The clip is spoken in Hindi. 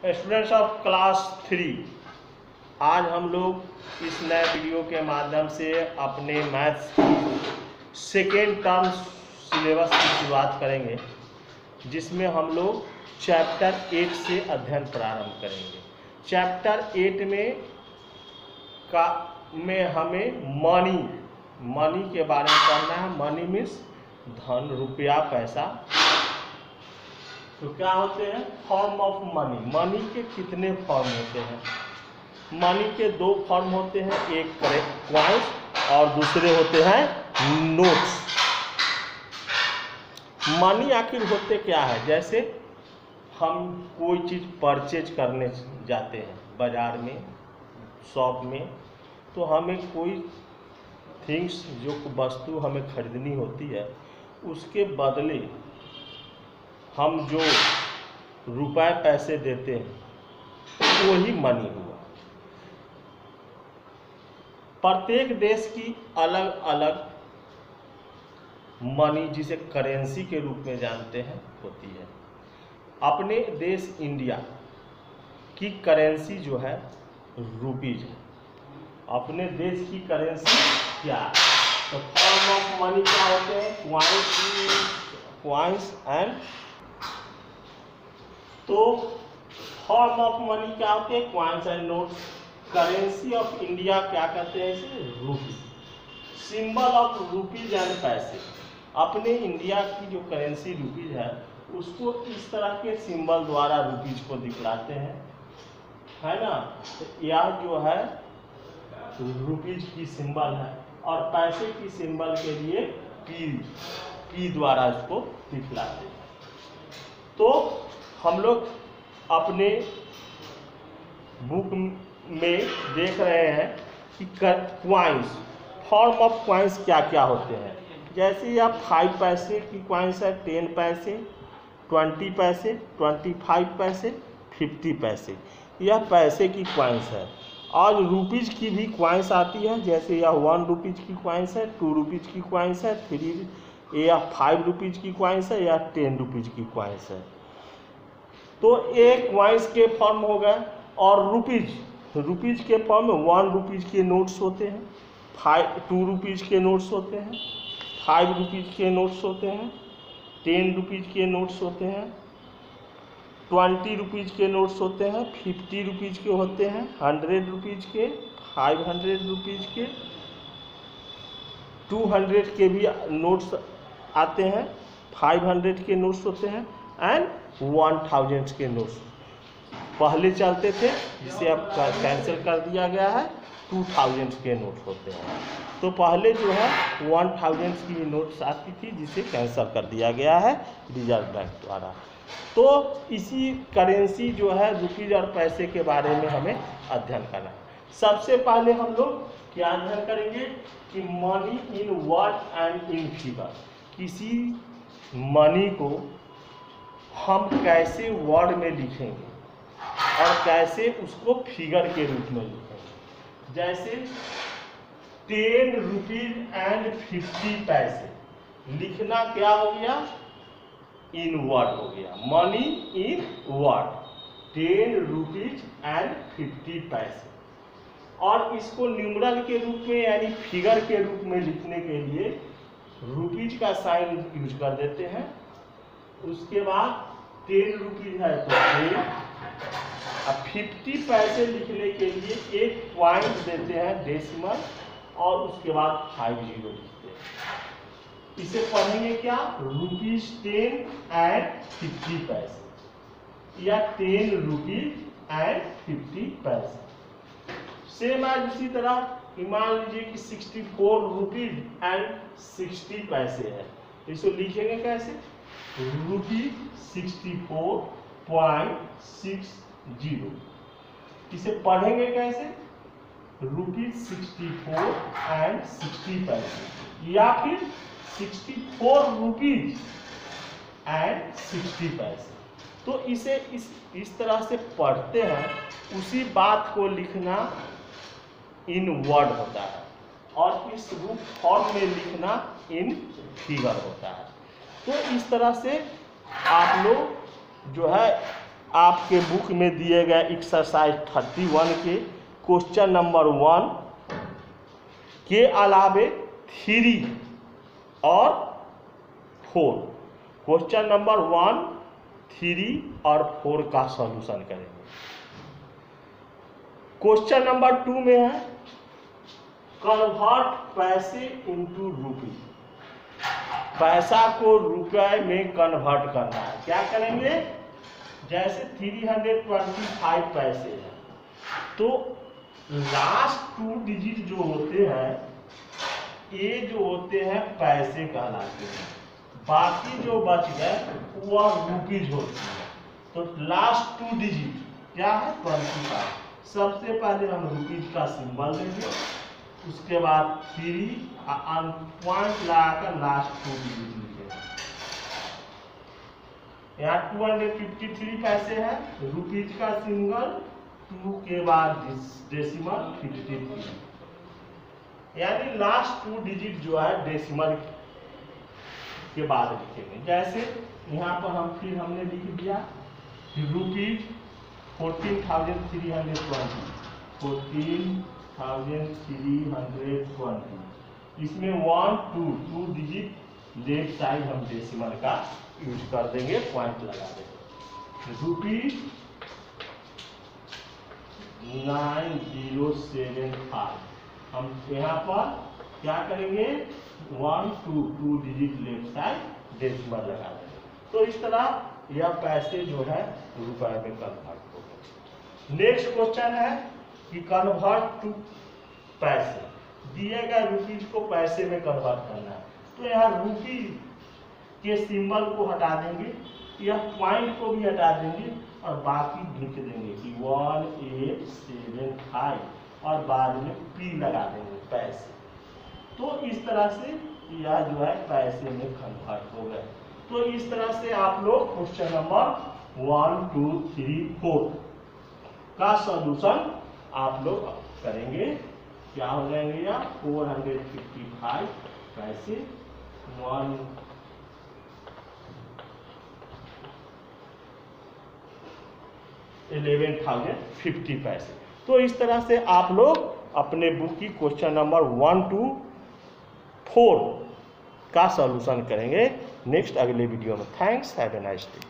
स्टूडेंट्स ऑफ क्लास 3, आज हम लोग इस नए वीडियो के माध्यम से अपने मैथ्स की सेकेंड टर्म सिलेबस की शुरुआत करेंगे, जिसमें हम लोग चैप्टर 8 से अध्ययन प्रारंभ करेंगे। चैप्टर 8 में हमें मनी के बारे में पढ़ना है। मनी मीन्स धन, रुपया, पैसा। तो क्या होते हैं? Form of money. मनी के कितने फॉर्म होते हैं? मनी के दो फॉर्म होते हैं, एक कॉइन्स और दूसरे होते हैं नोट्स। मनी आखिर होते क्या है? जैसे हम कोई चीज़ परचेज करने जाते हैं बाजार में, शॉप में, तो हमें कोई थिंग्स, जो वस्तु हमें खरीदनी होती है, उसके बदले हम जो रुपए पैसे देते हैं वही मनी हुआ। प्रत्येक देश की अलग अलग मनी, जिसे करेंसी के रूप में जानते हैं, होती है। अपने देश इंडिया की करेंसी जो है रुपीज है। अपने देश की करेंसी क्या है? तो फॉर्म ऑफ मनी क्या होते हैं? Coins and. तो फॉर्म ऑफ मनी क्या होते हैं? Coins and notes. Currency of India क्या कहते हैं? इसे रूपी। सिंबल ऑफ रुपीज एंड पैसे। अपने इंडिया की जो करेंसी रुपीज है, उसको इस तरह के सिंबल द्वारा रुपीज को दिखलाते हैं, है ना। तो यह जो है रुपीज की सिंबल है, और पैसे की सिंबल के लिए पी द्वारा इसको दिखलाते हैं। तो हम लोग अपने बुक में देख रहे हैं कि क्वाइंस, फॉर्म ऑफ क्वाइंस क्या क्या होते हैं। जैसे यह 5 पैसे की क्वाइंस है, 10 पैसे, 20 पैसे, 25 पैसे, 50 पैसे, यह पैसे की क्वाइंस है। और रुपीज की भी क्वाइंस आती है, जैसे यह 1 रुपीज की क्वाइंस है, 2 रुपीज की क्वाइंस है, 3 या 5 रुपीज की क्वाइंस है, या 10 रुपीज की क्वाइंस है। तो एक क्वाइंस के फॉर्म हो गए। और रुपीज के फॉर्म में 1 रुपीज के नोट्स होते हैं, 2 रुपीज के नोट्स होते हैं, 5 रुपीज के नोट्स होते हैं, 10 रुपीज के नोट्स होते हैं, 20 रुपीज के नोट्स होते हैं, 50 रुपीज के होते हैं, 100 रुपीज के, 500 रुपीज के, 200 के भी नोट्स आते हैं, 500 के नोट्स होते हैं, एंड 1000 के नोट्स पहले चलते थे, जिसे अब कैंसिल कर दिया गया है। 2000 के नोट्स होते हैं। तो पहले जो है 1000 की नोट्स आती थी, जिसे कैंसिल कर दिया गया है रिजर्व बैंक द्वारा। तो इसी करेंसी जो है रुपीज और पैसे के बारे में हमें अध्ययन करना है। सबसे पहले हम लोग क्या अध्ययन करेंगे कि money in word and in figure. किसी मनी को हम कैसे वर्ड में लिखेंगे और कैसे उसको फिगर के रूप में लिखेंगे। जैसे 10 रुपीज एंड 50 पैसे लिखना क्या हो गया? इन वर्ड हो गया। Money in word, 10 rupees and 50 पैसे। और इसको न्यूमरल के रूप में यानी फिगर के रूप में लिखने के लिए रुपीज का साइन यूज कर देते हैं। उसके बाद 10 रुपीज है तो 10, अब 50 पैसे लिखने के लिए एक पॉइंट देते हैं डेसिमल, और उसके बाद 50 लिखते हैं। इसे पढ़ेंगे क्या? रुपीज 10 एंड 50 पैसे, या 10 रुपीज एंड 50 पैसे। सेम आज उसी तरह मान लीजिए कि 64 रुपीज एंड 60 पैसे है, इसको लिखेंगे कैसे? रुपीज 64.60। इसे पढ़ेंगे कैसे? रुपीज 64 एंड 60 पैसे, या फिर 64 रुपीज एंड 60 पैसे। तो इसे इस तरह से पढ़ते हैं। उसी बात को लिखना इन वर्ड होता है, और इस रूप फॉर्म में लिखना इन फिगर होता है। तो इस तरह से आप लोग जो है आपके बुक में दिए गए एक्सरसाइज 31 के क्वेश्चन नंबर 1 के अलावे 3 और 4, क्वेश्चन नंबर 1, 3 और 4 का सॉल्यूशन करेंगे। क्वेश्चन नंबर 2 में है कन्वर्ट पैसे इनटू रुपी, पैसा को रुपए में कन्वर्ट करना है। क्या करेंगे, जैसे 325 पैसे हैं तो लास्ट 2 डिजिट जो होते हैं ये जो होते हैं पैसे कहलाते हैं, बाकी जो बच गए वह रुपीज होती है। तो लास्ट 2 डिजिट क्या है, 25। सबसे पहले हम रुपीज का सिंबल देंगे, उसके बाद 3 पॉइंट लगाकर लास्ट 2 डिजिट लिखेंगे। यहाँ 253 पैसे हैं, रुपीज का सिंबल 2 के बाद डेसिमल 53, यानी लास्ट 2 डिजिट जो है डेसिमल के बाद लिखेंगे। जैसे यहाँ पर हमने लिख दिया रुपीज 14,320, 14,320, इसमें 1 2 डिजिट लेफ्ट साइड हम डेसिमल का यूज कर देंगे, पॉइंट लगा देंगे। रुपीज 9075, हम यहाँ पर क्या करेंगे, 1 2 डिजिट लेफ्ट साइड डेसिमल लगा देंगे। तो इस तरह यह पैसे जो है रुपए में कन्वर्ट हो गए। नेक्स्ट क्वेश्चन है कि कन्वर्ट टू पैसे, दिए गए रुपीज को पैसे में कन्वर्ट करना है। तो यहाँ रुपी के सिंबल को हटा देंगे, यह पॉइंट को भी हटा देंगे और बाकी लिख देंगे कि 1875 और बाद में पी लगा देंगे पैसे। तो इस तरह से यह जो है पैसे में कन्वर्ट हो गए। तो इस तरह से आप लोग क्वेश्चन नंबर 1 2 3 4 का सॉल्यूशन आप लोग करेंगे। क्या हो जाएंगे, या 455 पैसे 11,050 पैसे। तो इस तरह से आप लोग अपने बुक की क्वेश्चन नंबर 1 2 4 का सॉल्यूशन करेंगे नेक्स्ट अगले वीडियो में। Thanks, have a nice day.